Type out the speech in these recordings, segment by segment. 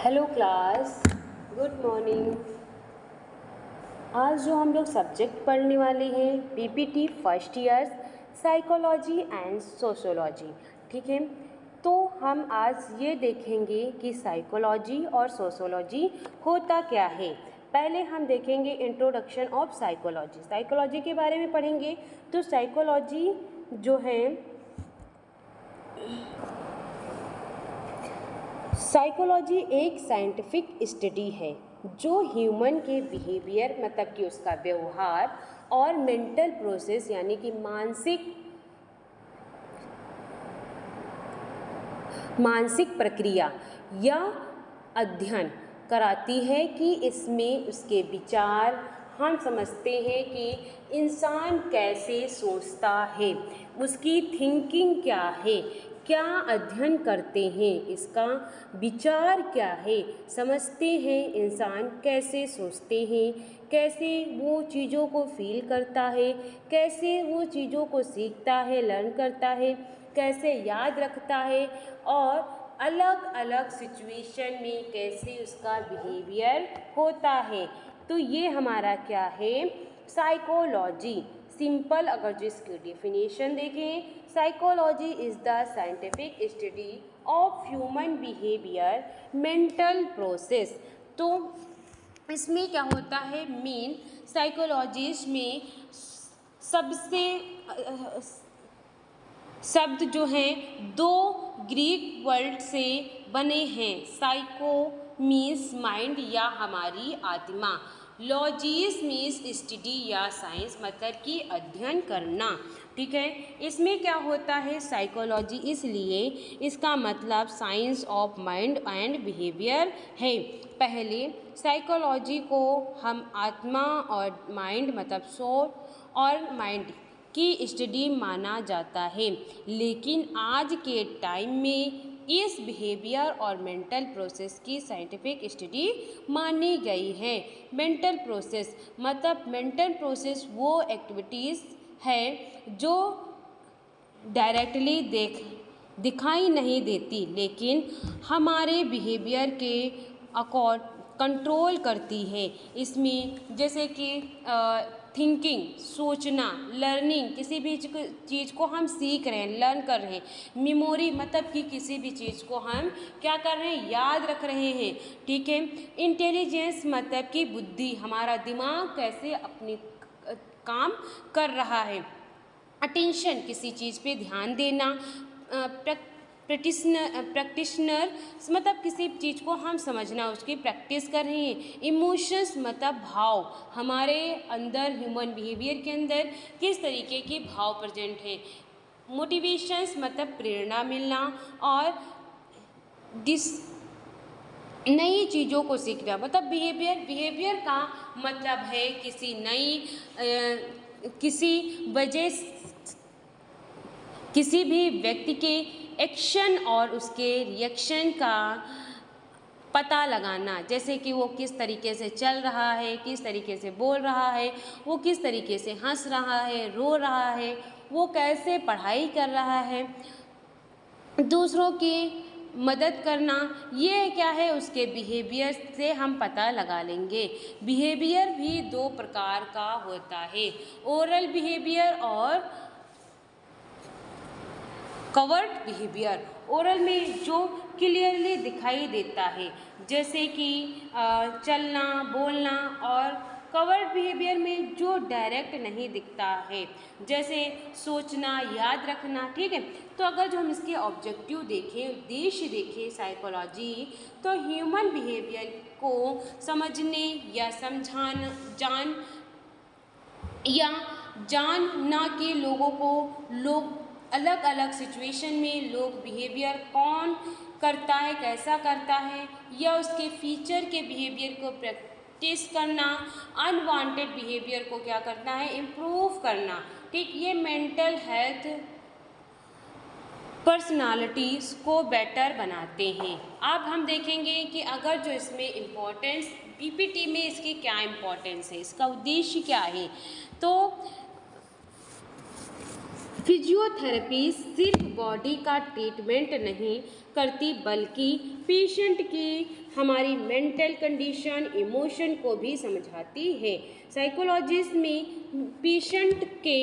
Hello class, good morning. आज जो हम लोग सब्जेक्ट पढ़ने वाले हैं PPT first year psychology and sociology, ठीक है। तो हम आज ये देखेंगे कि साइकोलॉजी और सोशोलॉजी होता क्या है। पहले हम देखेंगे इंट्रोडक्शन ऑफ साइकोलॉजी, साइकोलॉजी के बारे में पढ़ेंगे। तो साइकोलॉजी जो है, साइकोलॉजी एक साइंटिफिक स्टडी है जो ह्यूमन के बिहेवियर मतलब कि उसका व्यवहार और मेंटल प्रोसेस यानी कि मानसिक प्रक्रिया या अध्ययन कराती है कि इसमें उसके विचार, हम समझते हैं कि इंसान कैसे सोचता है, उसकी थिंकिंग क्या है, क्या अध्ययन करते हैं, इसका विचार क्या है, समझते हैं इंसान कैसे सोचते हैं, कैसे वो चीज़ों को फील करता है, कैसे वो चीज़ों को सीखता है, लर्न करता है, कैसे याद रखता है और अलग अलग सिचुएशन में कैसे उसका बिहेवियर होता है। तो ये हमारा क्या है, साइकोलॉजी। सिंपल अगर जो इसकी डेफिनेशन देखें, psychology is the scientific study of human behaviour mental process. तो इसमें क्या होता है, मेन साइकोलॉजिस्ट में सबसे शब्द जो हैं दो ग्रीक वर्ड से बने हैं। साइको मीन्स माइंड या हमारी आत्मा, लॉजीस मीन्स स्टडी या साइंस मतलब कि अध्ययन करना, ठीक है। इसमें क्या होता है साइकोलॉजी, इसलिए इसका मतलब science of mind and behaviour है। पहले साइकोलॉजी को हम आत्मा और माइंड मतलब सोल और माइंड की स्टडी माना जाता है, लेकिन आज के टाइम में इस बिहेवियर और मेंटल प्रोसेस की साइंटिफिक स्टडी मानी गई है। मेंटल प्रोसेस मतलब मेंटल प्रोसेस वो एक्टिविटीज़ है जो डायरेक्टली दिखाई नहीं देती, लेकिन हमारे बिहेवियर के अकॉर्ड कंट्रोल करती है। इसमें जैसे कि थिंकिंग, सोचना, लर्निंग, किसी भी चीज़ को हम सीख रहे हैं, लर्न कर रहे हैं। मेमोरी मतलब कि किसी भी चीज़ को हम क्या कर रहे हैं, याद रख रहे हैं, ठीक है। इंटेलिजेंस मतलब कि बुद्धि, हमारा दिमाग कैसे अपनी काम कर रहा है। अटेंशन किसी चीज़ पे ध्यान देना। प्रैक्टिशनर मतलब किसी चीज़ को हम समझना, उसकी प्रैक्टिस कर रहे हैं। इमोशंस मतलब भाव, हमारे अंदर ह्यूमन बिहेवियर के अंदर किस तरीके के भाव प्रेजेंट हैं। मोटिवेशंस मतलब प्रेरणा मिलना और नई चीज़ों को सीखना मतलब बिहेवियर का मतलब है किसी भी व्यक्ति के एक्शन और उसके रिएक्शन का पता लगाना, जैसे कि वो किस तरीके से चल रहा है, किस तरीके से बोल रहा है, वो किस तरीके से हंस रहा है, रो रहा है, वो कैसे पढ़ाई कर रहा है, दूसरों की मदद करना, ये क्या है उसके बिहेवियर से हम पता लगा लेंगे। बिहेवियर भी दो प्रकार का होता है, ओरल बिहेवियर और कवर्ड बिहेवियर। ओरल में जो क्लियरली दिखाई देता है, जैसे कि चलना, बोलना, और कवर्ड बिहेवियर में जो डायरेक्ट नहीं दिखता है, जैसे सोचना, याद रखना, ठीक है। तो अगर जो हम इसके ऑब्जेक्टिव देखें, उद्देश्य देखें साइकोलॉजी, तो ह्यूमन बिहेवियर को समझने या जानना के लोग अलग अलग सिचुएशन में लोग बिहेवियर कौन करता है, कैसा करता है, या उसके फीचर के बिहेवियर को प्रैक्टिस करना, अनवांटेड बिहेवियर को क्या करना है, इम्प्रूव करना, ठीक। ये मेंटल हेल्थ पर्सनालिटीज़ को बेटर बनाते हैं। अब हम देखेंगे कि अगर जो इसमें इम्पोर्टेंस पीपीटी में इसकी क्या इम्पोर्टेंस है, इसका उद्देश्य क्या है। तो फिजियोथेरेपी सिर्फ बॉडी का ट्रीटमेंट नहीं करती बल्कि पेशेंट की हमारी मेंटल कंडीशन, इमोशन को भी समझाती है। साइकोलॉजिस्ट में पेशेंट के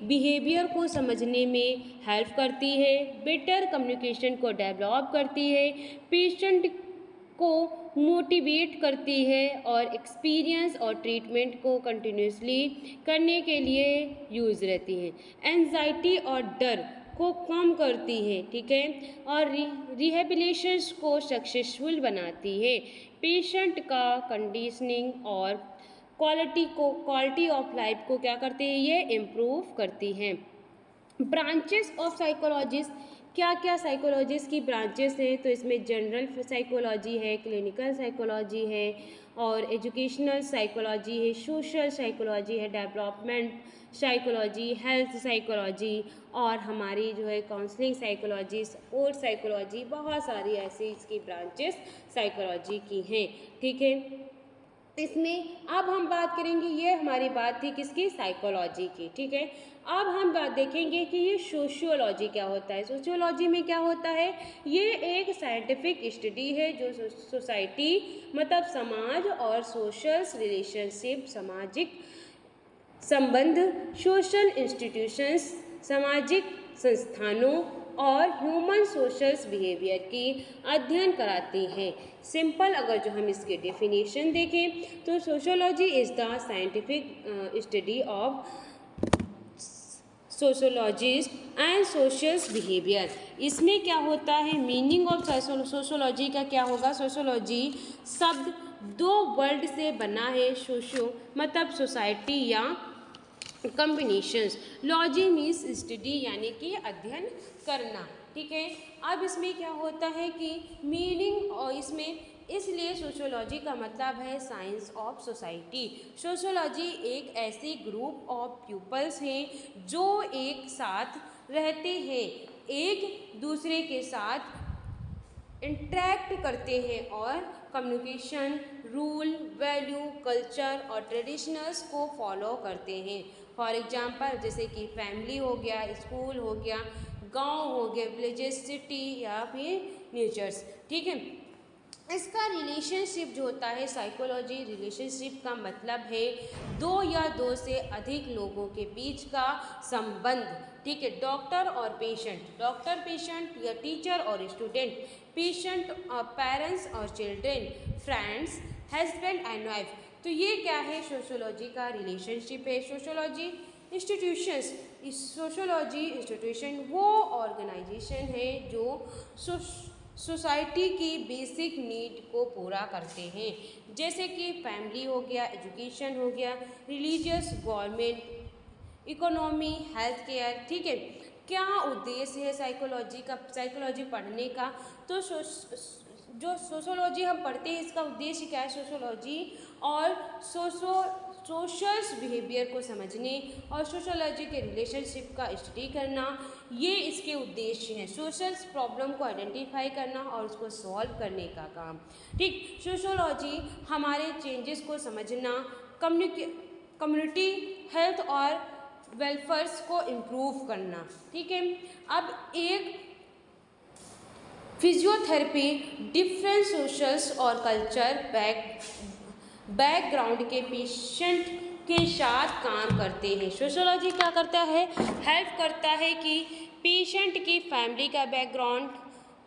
बिहेवियर को समझने में हेल्प करती है, बेटर कम्युनिकेशन को डेवलप करती है, पेशेंट को मोटिवेट करती है और एक्सपीरियंस और ट्रीटमेंट को कंटिन्यूसली करने के लिए यूज़ रहती है। एंजाइटी और डर को कम करती है, ठीक है, और रिहेबिलिटेशन को सक्सेसफुल बनाती है। पेशेंट का कंडीशनिंग और क्वालिटी ऑफ लाइफ को क्या करती है, ये इम्प्रूव करती हैं। ब्रांचेस ऑफ साइकोलॉजिस्ट, क्या क्या साइकोलॉजिस्ट की ब्रांचेस हैं, तो इसमें जनरल साइकोलॉजी है, क्लिनिकल साइकोलॉजी है और एजुकेशनल साइकोलॉजी है, सोशल साइकोलॉजी है, डेवलपमेंट साइकोलॉजी, हेल्थ साइकोलॉजी और हमारी जो है काउंसलिंग साइकोलॉजी, सपोर्ट साइकोलॉजी, बहुत सारी ऐसी इसकी ब्रांचेस साइकोलॉजी की हैं, ठीक है। इसमें अब हम बात करेंगे, ये हमारी बात थी किसकी, साइकोलॉजी की, ठीक है। अब हम बात देखेंगे कि ये सोशियोलॉजी क्या होता है। सोशियोलॉजी में क्या होता है, ये एक साइंटिफिक स्टडी है जो सोसाइटी मतलब समाज और सोशल रिलेशनशिप, सामाजिक संबंध, सोशल इंस्टीट्यूशंस, सामाजिक संस्थानों और ह्यूमन सोशल बिहेवियर की अध्ययन कराती हैं। सिंपल अगर जो हम इसके डेफिनेशन देखें तो sociology is the scientific study of sociologist and social behaviour. इसमें क्या होता है, मीनिंग ऑफ सोशियोलॉजी का क्या होगा, सोशियोलॉजी शब्द दो वर्ड से बना है, सोशियो मतलब सोसाइटी या कम्बिनेशंस, लॉजी मीन्स स्टडी यानी कि अध्ययन करना, ठीक है। अब इसमें क्या होता है कि मीनिंग और इसमें इसलिए सोशियोलॉजी का मतलब है साइंस ऑफ सोसाइटी। सोशियोलॉजी एक ऐसी ग्रुप ऑफ पीपल्स हैं जो एक साथ रहते हैं, एक दूसरे के साथ इंटरेक्ट करते हैं और कम्युनिकेशन, रूल, वैल्यू, कल्चर और ट्रेडिशनल्स को फॉलो करते हैं। फॉर एग्जांपल जैसे कि फैमिली हो गया, स्कूल हो गया, गांव हो गया, विलेजेस, सिटी या फिर नेचर्स, ठीक है। इसका रिलेशनशिप जो होता है, साइकोलॉजी रिलेशनशिप का मतलब है दो या दो से अधिक लोगों के बीच का संबंध, ठीक है। डॉक्टर और पेशेंट या टीचर और स्टूडेंट, पेशेंट और पेरेंट्स और children, friends, husband and wife. तो ये क्या है, सोशियोलॉजी का रिलेशनशिप है। सोशियोलॉजी इंस्टीट्यूशन वो ऑर्गेनाइजेशन है जो सोसाइटी की बेसिक नीड को पूरा करते हैं, जैसे कि फैमिली हो गया, एजुकेशन हो गया, religious, government, economy, health care, ठीक है। क्या उद्देश्य है साइकोलॉजी पढ़ने का, तो जो सोशियोलॉजी हम पढ़ते हैं इसका उद्देश्य क्या है, सोशियोलॉजी और सोशल बिहेवियर को समझने और सोशियोलॉजी के रिलेशनशिप का स्टडी करना, ये इसके उद्देश्य हैं। सोशल प्रॉब्लम को आइडेंटिफाई करना और उसको सॉल्व करने का काम, ठीक। सोशियोलॉजी हमारे चेंजेस को समझना, कम्युनिटी हेल्थ और वेलफेयर को इम्प्रूव करना, ठीक है। अब एक फिजियोथेरेपी डिफरेंट सोशल्स और कल्चर बैकग्राउंड के पेशेंट के साथ काम करते हैं। सोशियोलॉजी क्या करता है, हेल्प करता है कि पेशेंट की फैमिली का बैकग्राउंड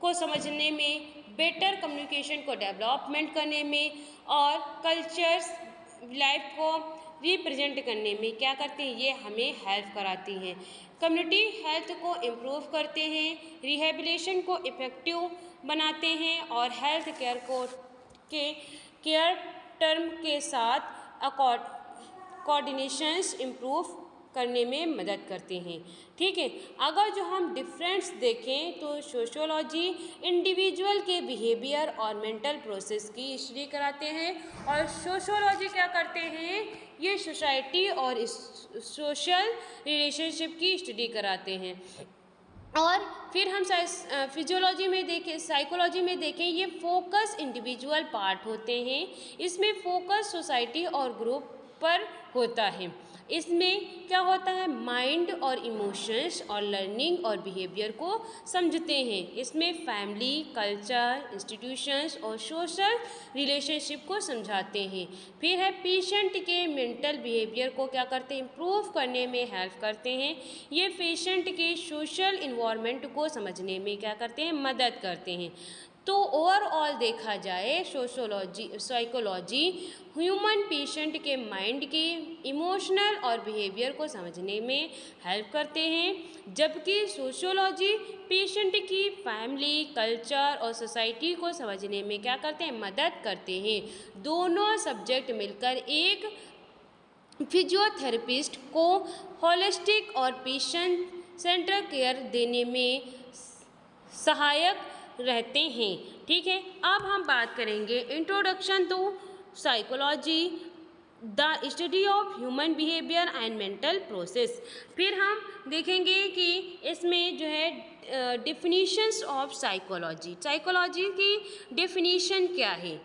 को समझने में, बेटर कम्युनिकेशन को डेवलपमेंट करने में और कल्चर्स लाइफ को रिप्रेजेंट करने में क्या करते हैं, ये हमें हेल्प कराती हैं। कम्युनिटी हेल्थ को इम्प्रूव करते हैं, रिहेबिलिटेशन को इफ़ेक्टिव बनाते हैं और हेल्थ केयर को केयर टर्म के साथ कोऑर्डिनेशंस इम्प्रूव करने में मदद करते हैं, ठीक है। अगर जो हम डिफरेंस देखें तो सोशियोलॉजी इंडिविजुअल के बिहेवियर और मेंटल प्रोसेस की स्टडी कराते हैं और सोशियोलॉजी क्या करते हैं, ये सोसाइटी और सोशल रिलेशनशिप की स्टडी कराते हैं। और फिर हम फिजियोलॉजी में देखें, साइकोलॉजी में देखें, ये फोकस इंडिविजुअल पार्ट होते हैं। इसमें फोकस सोसाइटी और ग्रुप पर होता है। इसमें क्या होता है, माइंड और इमोशंस और लर्निंग और बिहेवियर को समझते हैं। इसमें फैमिली, कल्चर, इंस्टीट्यूशंस और सोशल रिलेशनशिप को समझाते हैं। फिर है पेशेंट के मेंटल बिहेवियर को क्या करते हैं, इम्प्रूव करने में हेल्प करते हैं। ये पेशेंट के सोशल इन्वायरमेंट को समझने में क्या करते हैं, मदद करते हैं। तो ओवरऑल देखा जाए सोशोलॉजी साइकोलॉजी ह्यूमन पेशेंट के माइंड के इमोशनल और बिहेवियर को समझने में हेल्प करते हैं, जबकि सोशियोलॉजी पेशेंट की फैमिली, कल्चर और सोसाइटी को समझने में क्या करते हैं, मदद करते हैं। दोनों सब्जेक्ट मिलकर एक फिजियोथेरेपिस्ट को होलिस्टिक और पेशेंट सेंटर केयर देने में सहायक रहते हैं। ठीक है, अब हम बात करेंगे introduction to psychology, the study of human behaviour and mental process. फिर हम देखेंगे कि इसमें जो है डिफिनीशंस ऑफ साइकोलॉजी, साइकोलॉजी की डेफिनीशन क्या है।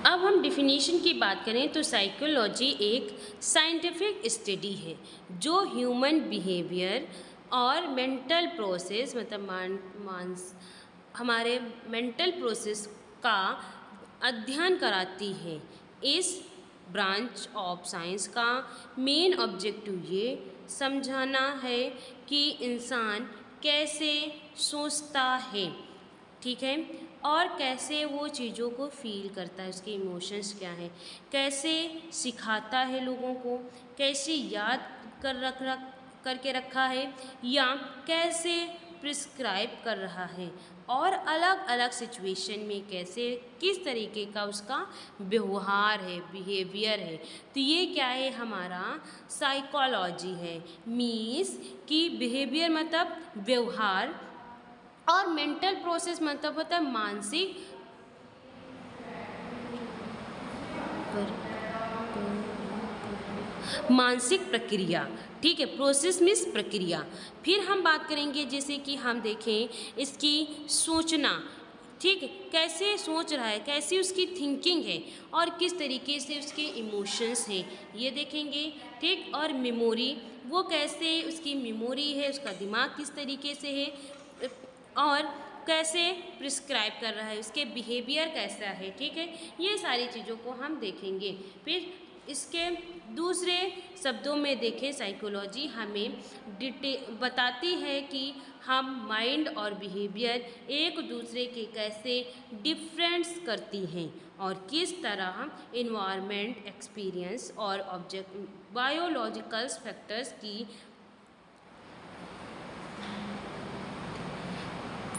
अब हम डिफिनीशन की बात करें तो साइकोलॉजी एक साइंटिफिक स्टडी है जो ह्यूमन बिहेवियर और मेंटल प्रोसेस मतलब हमारे मेंटल प्रोसेस का अध्ययन कराती है। इस ब्रांच ऑफ साइंस का मेन ऑब्जेक्टिव ये समझाना है कि इंसान कैसे सोचता है, ठीक है, और कैसे वो चीज़ों को फील करता है, उसके इमोशंस क्या है, कैसे सिखाता है लोगों को, कैसे याद करके रखा है या कैसे प्रिस्क्राइब कर रहा है, और अलग अलग सिचुएशन में कैसे किस तरीके का उसका व्यवहार है, बिहेवियर है। तो ये क्या है, हमारा साइकोलॉजी है। मीन्स कि बिहेवियर मतलब व्यवहार और मेंटल प्रोसेस मतलब होता है मानसिक प्रक्रिया। ठीक है, प्रोसेस मीन्स प्रक्रिया। फिर हम बात करेंगे जैसे कि हम देखें इसकी सोचना, ठीक है, कैसे सोच रहा है, कैसी उसकी थिंकिंग है और किस तरीके से उसके इमोशंस हैं, ये देखेंगे। ठीक, और मेमोरी, वो कैसे उसकी मेमोरी है, उसका दिमाग किस तरीके से है और कैसे प्रिस्क्राइब कर रहा है, उसके बिहेवियर कैसा है। ठीक है, ये सारी चीज़ों को हम देखेंगे। फिर इसके दूसरे शब्दों में देखें, साइकोलॉजी हमें बताती है कि हम माइंड और बिहेवियर एक दूसरे के कैसे डिफरेंस करती हैं और किस तरह इन्वायरमेंट, एक्सपीरियंस और ऑब्जेक्ट बायोलॉजिकल फैक्टर्स की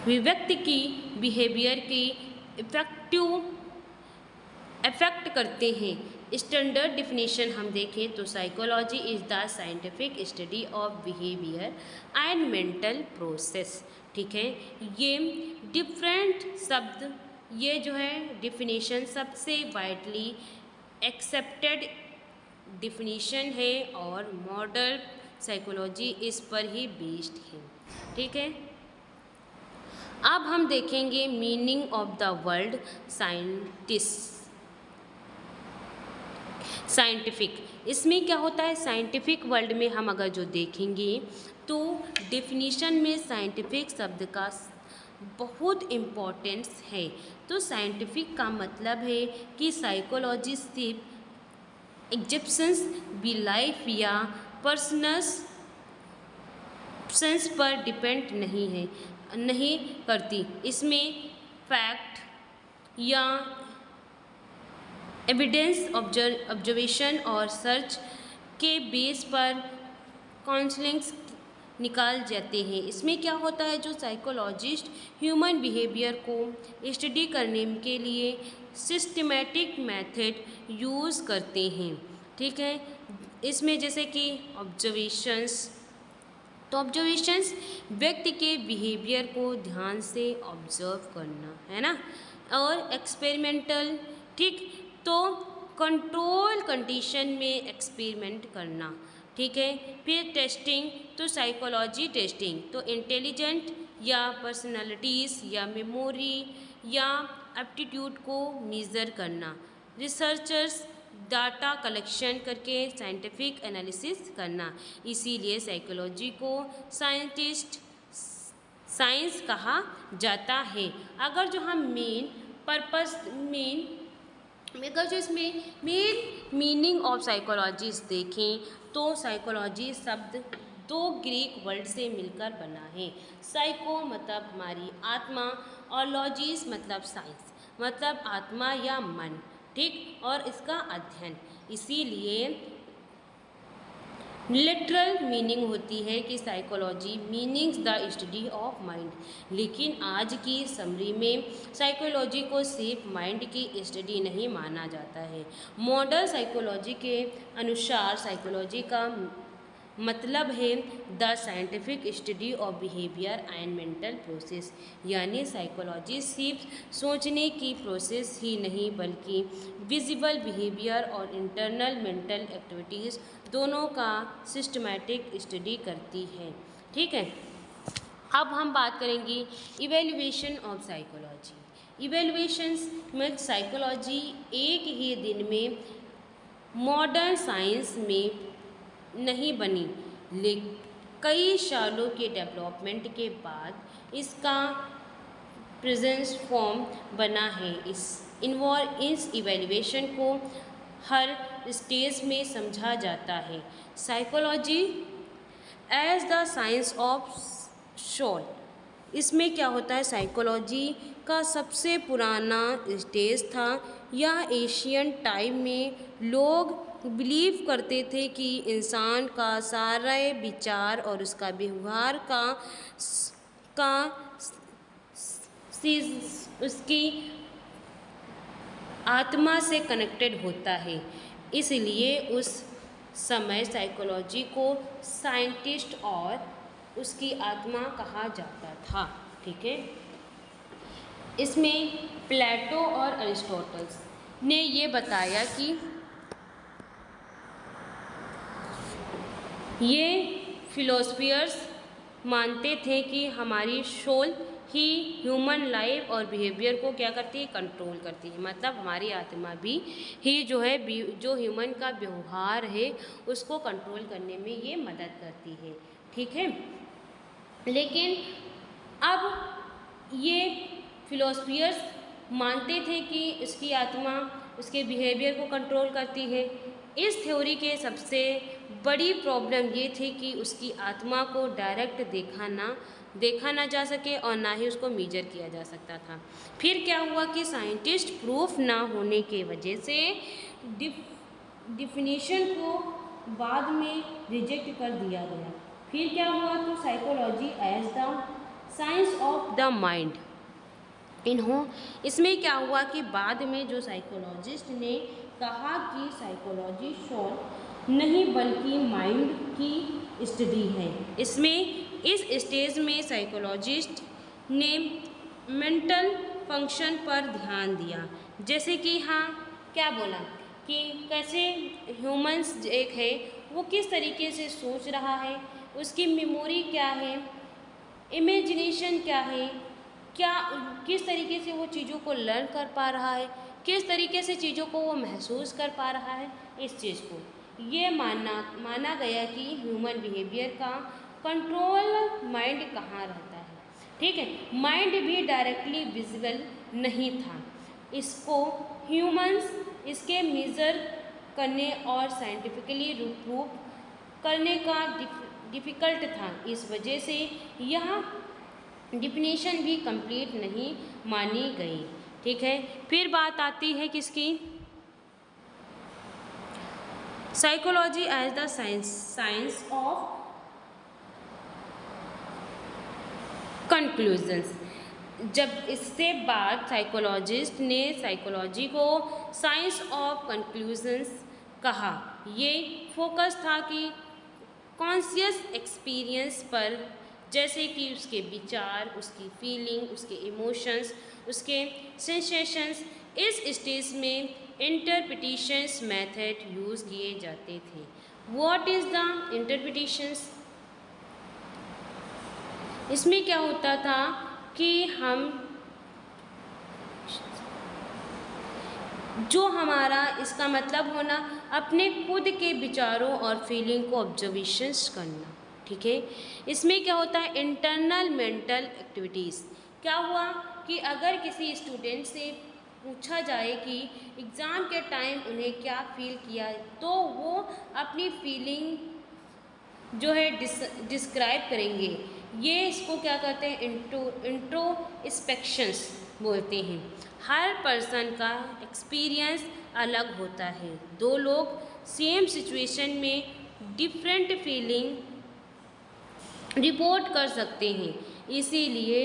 व्यक्ति की बिहेवियर की इफेक्ट करते हैं। स्टैंडर्ड डिफिनीशन हम देखें तो psychology is the scientific study of behaviour and mental process. ठीक है, ये डिफरेंट शब्द, ये जो है डिफिनीशन सबसे वाइडली एक्सेप्टेड डिफिनीशन है और मॉडर्न साइकोलॉजी इस पर ही बेस्ड है। ठीक है, अब हम देखेंगे meaning of the word scientific. इसमें क्या होता है, साइंटिफिक वर्ल्ड में हम अगर जो देखेंगे तो डेफिनीशन में साइंटिफिक शब्द का बहुत इम्पोर्टेंस है। तो साइंटिफिक का मतलब है कि साइकोलॉजी सिर्फ एग्जिप्शंस बिलाइफ या पर्सनस सेंस पर डिपेंड नहीं करती। इसमें फैक्ट या एविडेंस, ऑब्जर्वेशन और सर्च के बेस पर काउंसलिंग्स निकाल जाते हैं। इसमें क्या होता है, जो साइकोलॉजिस्ट ह्यूमन बिहेवियर को स्टडी करने के लिए सिस्टमैटिक मेथड यूज़ करते हैं। ठीक है, इसमें जैसे कि ऑब्जर्वेशंस, तो ऑब्जर्वेशंस व्यक्ति के बिहेवियर को ध्यान से ऑब्जर्व करना है ना, और एक्सपेरिमेंटल, ठीक, तो कंट्रोल कंडीशन में एक्सपेरिमेंट करना। ठीक है, फिर टेस्टिंग, तो साइकोलॉजी टेस्टिंग, तो इंटेलिजेंट या पर्सनालिटीज़ या मेमोरी या एप्टीट्यूड को मेज़र करना। रिसर्चर्स डाटा कलेक्शन करके साइंटिफिक एनालिसिस करना। इसीलिए साइकोलॉजी को साइंस कहा जाता है। अगर जो हम अगर जो इसमें मेन मीनिंग ऑफ साइकोलॉजी देखें तो साइकोलॉजी शब्द दो ग्रीक वर्ड से मिलकर बना है। साइको मतलब हमारी आत्मा और लॉजिस मतलब साइंस, मतलब आत्मा या मन, ठीक, और इसका अध्ययन। इसीलिए लिटरल मीनिंग होती है कि psychology meanings the study of mind. लेकिन आज की समरी में साइकोलॉजी को सिर्फ माइंड की स्टडी नहीं माना जाता है। मॉडर्न साइकोलॉजी के अनुसार साइकोलॉजी का मतलब है the scientific study of behaviour and mental process. यानी साइकोलॉजी सिर्फ सोचने की प्रोसेस ही नहीं बल्कि विजिबल बिहेवियर और इंटरनल मेंटल एक्टिविटीज़ दोनों का सिस्टमैटिक स्टडी करती है। ठीक है, अब हम बात करेंगे इवेल्युएशन ऑफ साइकोलॉजी। इवेल्युएशंस में साइकोलॉजी एक ही दिन में मॉडर्न साइंस में नहीं बनी, लेकिन कई सालों के डेवलपमेंट के बाद इसका प्रेजेंस फॉर्म बना है। इस इवेल्युएशन को हर स्टेज में समझा जाता है। Psychology as the science of soul. इसमें क्या होता है, साइकोलॉजी का सबसे पुराना स्टेज था। यह एशियन टाइम में लोग बिलीव करते थे कि इंसान का सारा विचार और उसका व्यवहार उसकी आत्मा से कनेक्टेड होता है। इसलिए उस समय साइकोलॉजी को साइंटिस्ट और उसकी आत्मा कहा जाता था। ठीक है, इसमें प्लेटो और अरिस्टोटल ने ये बताया कि ये फिलोसफियर्स मानते थे कि हमारी सोल ही ह्यूमन लाइफ और बिहेवियर को क्या करती है, कंट्रोल करती है। मतलब हमारी आत्मा भी ही जो है जो ह्यूमन का व्यवहार है उसको कंट्रोल करने में ये मदद करती है। ठीक है, लेकिन अब ये फिलोसफियर्स मानते थे कि उसकी आत्मा उसके बिहेवियर को कंट्रोल करती है। इस थ्योरी के सबसे बड़ी प्रॉब्लम ये थी कि उसकी आत्मा को डायरेक्ट देखा ना जा सके और ना ही उसको मेजर किया जा सकता था। फिर क्या हुआ कि साइंटिस्ट प्रूफ ना होने के वजह से डिफिनीशन को बाद में रिजेक्ट कर दिया गया। फिर क्या हुआ, तो psychology as the science of the mind. इसमें क्या हुआ कि बाद में जो साइकोलॉजिस्ट ने कहा कि साइकोलॉजी सोल नहीं बल्कि माइंड की स्टडी है। इस स्टेज में साइकोलॉजिस्ट ने मेंटल फंक्शन पर ध्यान दिया। जैसे कि क्या बोला कि कैसे ह्यूमंस एक है वो किस तरीके से सोच रहा है, उसकी मेमोरी क्या है, इमेजिनेशन क्या है, किस तरीके से वो चीज़ों को लर्न कर पा रहा है, किस तरीके से चीज़ों को वो महसूस कर पा रहा है। इस चीज़ को ये माना गया कि ह्यूमन बिहेवियर का कंट्रोल माइंड कहाँ रहता है। ठीक है, माइंड भी डायरेक्टली विजिबल नहीं था। इसको ह्यूमंस इसके मेज़र करने और साइंटिफिकली प्रूव करने का डिफ़िकल्ट था। इस वजह से यह डिफिनीशन भी कंप्लीट नहीं मानी गई। ठीक है, फिर बात आती है किसकी, psychology as the science of conclusions. जब इससे बाद साइकोलॉजिस्ट ने साइकोलॉजी को साइंस ऑफ कंक्लूजन्स कहा। ये फोकस था कि कॉन्शियस एक्सपीरियंस पर, जैसे कि उसके विचार, उसकी फीलिंग, उसके इमोशंस, उसके सेंसेशंस। इस स्टेज में इंटरप्रिटेशंस मेथड यूज़ किए जाते थे। What is the interpretations? इसमें क्या होता था कि हम जो हमारा इसका मतलब होना अपने खुद के विचारों और फीलिंग को ऑब्जर्वेशंस करना, ठीक है। इसमें क्या होता है, इंटरनल मेंटल एक्टिविटीज़। क्या हुआ कि अगर किसी स्टूडेंट से पूछा जाए कि एग्ज़ाम के टाइम उन्हें क्या फील किया, तो वो अपनी फीलिंग जो है डिस्क्राइब करेंगे। ये इसको क्या कहते हैं, इंट्रोस्पेक्शंस बोलते हैं। हर पर्सन का एक्सपीरियंस अलग होता है। दो लोग सेम सिचुएशन में डिफरेंट फीलिंग रिपोर्ट कर सकते हैं, इसीलिए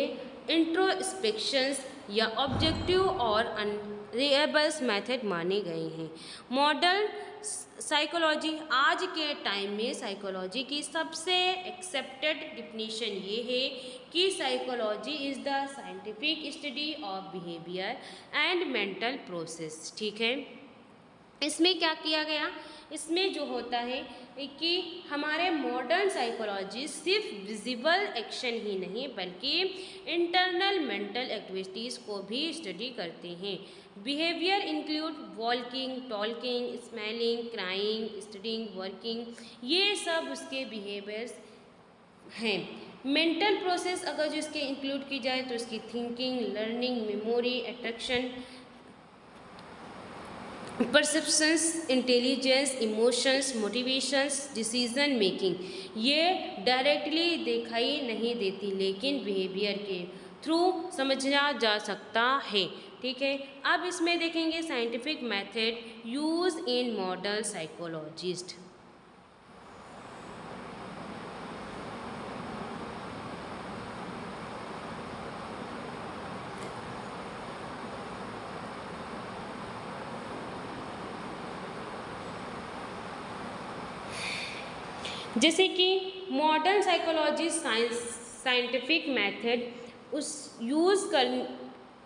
इंट्रोस्पेक्शंस या ऑब्जेक्टिव और अनरिलायबल मेथड माने गए हैं। मॉडर्न साइकोलॉजी, आज के टाइम में साइकोलॉजी की सबसे एक्सेप्टेड डिफिनीशन ये है कि psychology is the scientific study of behaviour and mental process, ठीक है। इसमें क्या किया गया, इसमें जो होता है कि हमारे मॉडर्न साइकोलॉजी सिर्फ विजिबल एक्शन ही नहीं बल्कि इंटरनल मेंटल एक्टिविटीज़ को भी स्टडी करते हैं। Behaviour include walking, talking, smelling, crying, studying, working, ये सब उसके बिहेवियर्स हैं। मेंटल प्रोसेस अगर जो इसके इंक्लूड की जाए तो इसकी thinking, learning, memory, attraction, perceptions, intelligence, emotions, motivations, decision making, ये डायरेक्टली दिखाई नहीं देती लेकिन बिहेवियर के थ्रू समझा जा सकता है, ठीक है। अब इसमें देखेंगे scientific method use in modern psychologist. जैसे कि मॉडर्न साइकोलॉजी साइंटिफिक मेथड उस यूज़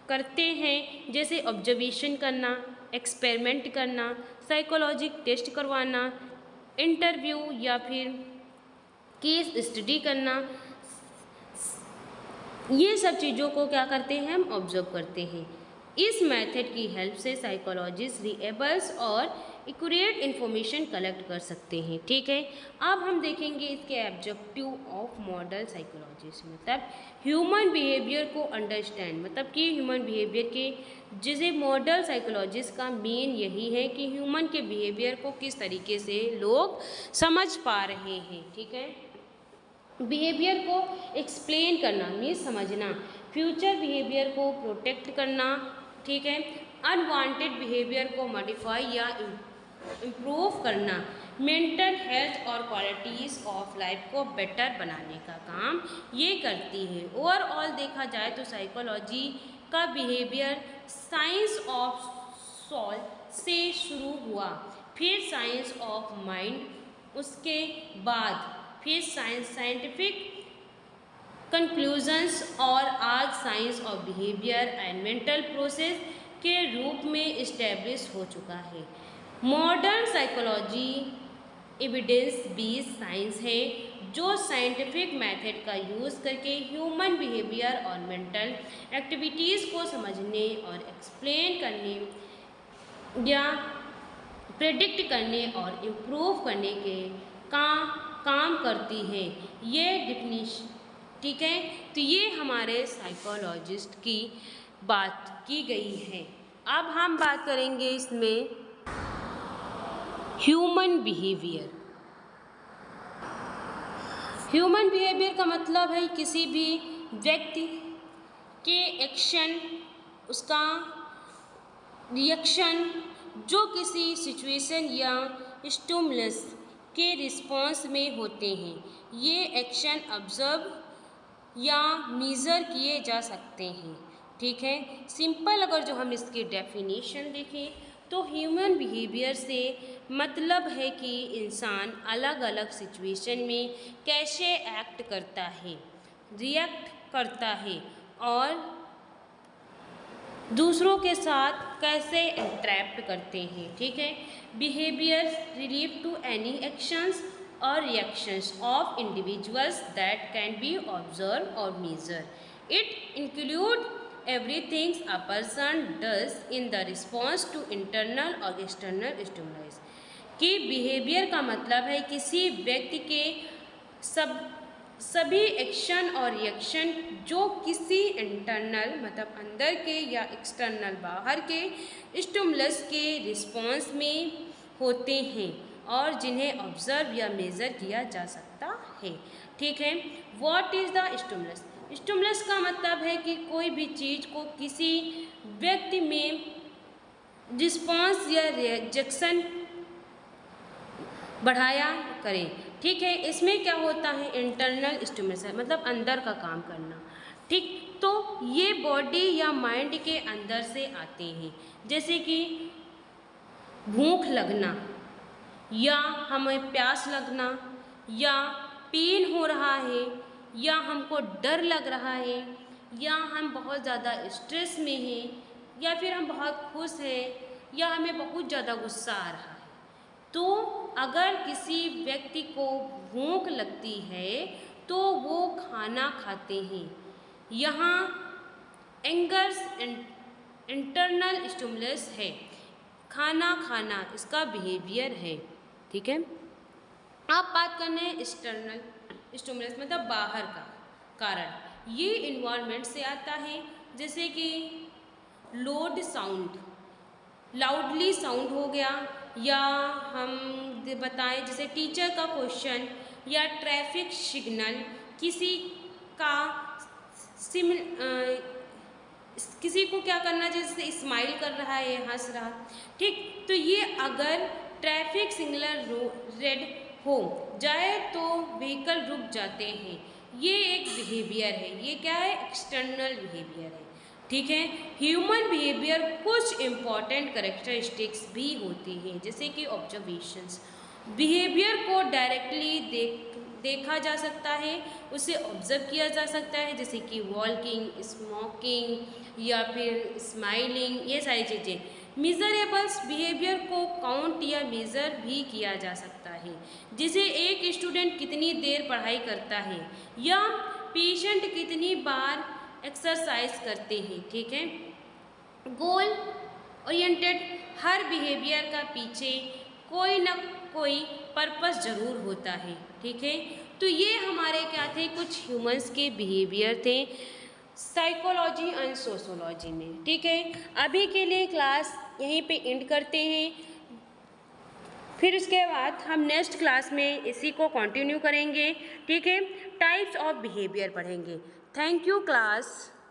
करते हैं, जैसे ऑब्जर्वेशन करना, एक्सपेरिमेंट करना, साइकोलॉजिक टेस्ट करवाना, इंटरव्यू या फिर केस स्टडी करना, ये सब चीज़ों को क्या करते हैं, हम ऑब्जर्व करते हैं। इस मेथड की हेल्प से साइकोलॉजिस्ट रिलेबल्स और एक्यूरेट इन्फॉर्मेशन कलेक्ट कर सकते हैं, ठीक है। अब हम देखेंगे इसके ऑब्जेक्टिव ऑफ मॉडर्न साइकोलॉजिस्ट, मतलब ह्यूमन बिहेवियर को अंडरस्टैंड, मतलब कि ह्यूमन बिहेवियर के जैसे मॉडर्न साइकोलॉजिस्ट का मेन यही है कि ह्यूमन के बिहेवियर को किस तरीके से लोग समझ पा रहे हैं, ठीक है। बिहेवियर को एक्सप्लेन करना मीन्स समझना, फ्यूचर बिहेवियर को प्रोटेक्ट करना, ठीक है। अनवांटेड बिहेवियर को मॉडिफाई या इम्प्रूव करना, मेंटल हेल्थ और क्वालिटीज़ ऑफ लाइफ को बेटर बनाने का काम ये करती है। ओवरऑल देखा जाए तो साइकोलॉजी का बिहेवियर साइंस ऑफ सोल से शुरू हुआ, फिर साइंस ऑफ माइंड, उसके बाद फिर साइंटिफिक कंक्लूजन्स और आज science of behaviour and mental process के रूप में इस्टेब्लिश हो चुका है। Modern psychology evidence based science है जो साइंटिफिक मेथड का यूज़ करके ह्यूमन बिहेवियर और मेंटल एक्टिविटीज़ को समझने और एक्सप्लेन करने या प्रेडिक्ट करने और इम्प्रूव करने के काम करती है, ये डिफिनीशन, ठीक है। तो ये हमारे साइकोलॉजिस्ट की बात की गई है। अब हम बात करेंगे इसमें ह्यूमन बिहेवियर। ह्यूमन बिहेवियर का मतलब है किसी भी व्यक्ति के एक्शन, उसका रिएक्शन जो किसी सिचुएशन या स्टिमुलस के रिस्पॉन्स में होते हैं। ये एक्शन ऑब्जर्व या मेज़र किए जा सकते हैं, ठीक है। सिंपल अगर जो हम इसकी डेफिनेशन देखें तो ह्यूमन बिहेवियर से मतलब है कि इंसान अलग अलग सिचुएशन में कैसे एक्ट करता है, रिएक्ट करता है और दूसरों के साथ कैसे इंटरेक्ट करते हैं, ठीक है। Behaviour relate to any actions और reactions of individuals that can be observe और measure. It include everything a person does in the response to internal or external stimulus। कि बिहेवियर का मतलब है किसी व्यक्ति के सभी एक्शन और रिएक्शन जो किसी इंटरनल मतलब अंदर के या एक्सटर्नल बाहर के स्टिमुलस के रिस्पॉन्स में होते हैं और जिन्हें ऑब्जर्व या मेज़र किया जा सकता है। ठीक है, what is the stimulus? Stimulus का मतलब है कि कोई भी चीज़ को किसी व्यक्ति में रिस्पॉन्स या रिएक्शन बढ़ाया करें। ठीक है, इसमें क्या होता है, इंटरनल स्टिमुलस है मतलब अंदर का काम करना। ठीक, तो ये बॉडी या माइंड के अंदर से आते हैं, जैसे कि भूख लगना या हमें प्यास लगना या पेन हो रहा है या हमको डर लग रहा है या हम बहुत ज़्यादा स्ट्रेस में हैं या फिर हम बहुत खुश हैं या हमें बहुत ज़्यादा गुस्सा आ रहा है। तो अगर किसी व्यक्ति को भूख लगती है तो वो खाना खाते हैं। यहाँ एंगर्स इंटरनल स्टिमुलस है, खाना खाना इसका बिहेवियर है। ठीक है, आप बात करने हैं एक्सटर्नल स्टिमुलस मतलब बाहर का कारण। ये इन्वायरमेंट से आता है, जैसे कि लोड साउंड, लाउडली साउंड हो गया, या हम बताएं जैसे टीचर का क्वेश्चन या ट्रैफिक सिग्नल, किसी का किसी को क्या करना, जैसे स्माइल कर रहा है, हंस रहा। ठीक, तो ये अगर ट्रैफिक सिग्नल रेड हो जाए तो व्हीकल रुक जाते हैं, ये एक बिहेवियर है। ये क्या है, एक्सटर्नल बिहेवियर है। ठीक है, ह्यूमन बिहेवियर कुछ इम्पॉर्टेंट कैरेक्टरिस्टिक्स भी होती हैं, जैसे कि ऑब्जर्वेशंस। बिहेवियर को डायरेक्टली देखा जा सकता है, उसे ऑब्जर्व किया जा सकता है, जैसे कि वॉकिंग, स्मोकिंग या फिर स्माइलिंग, ये सारी चीज़ें। मेजरेबल्स बिहेवियर को काउंट या मेज़र भी किया जा सकता है, जैसे एक स्टूडेंट कितनी देर पढ़ाई करता है या पेशेंट कितनी बार एक्सरसाइज करते हैं। ठीक है, गोल ओरिएंटेड हर बिहेवियर का पीछे कोई ना कोई पर्पस ज़रूर होता है। ठीक है, तो ये हमारे क्या थे, कुछ ह्यूमंस के बिहेवियर थे साइकोलॉजी एंड सोशोलॉजी में। ठीक है, अभी के लिए क्लास यहीं पे एंड करते हैं, फिर उसके बाद हम नेक्स्ट क्लास में इसी को कंटिन्यू करेंगे। ठीक है, टाइप्स ऑफ बिहेवियर पढ़ेंगे। Thank you class.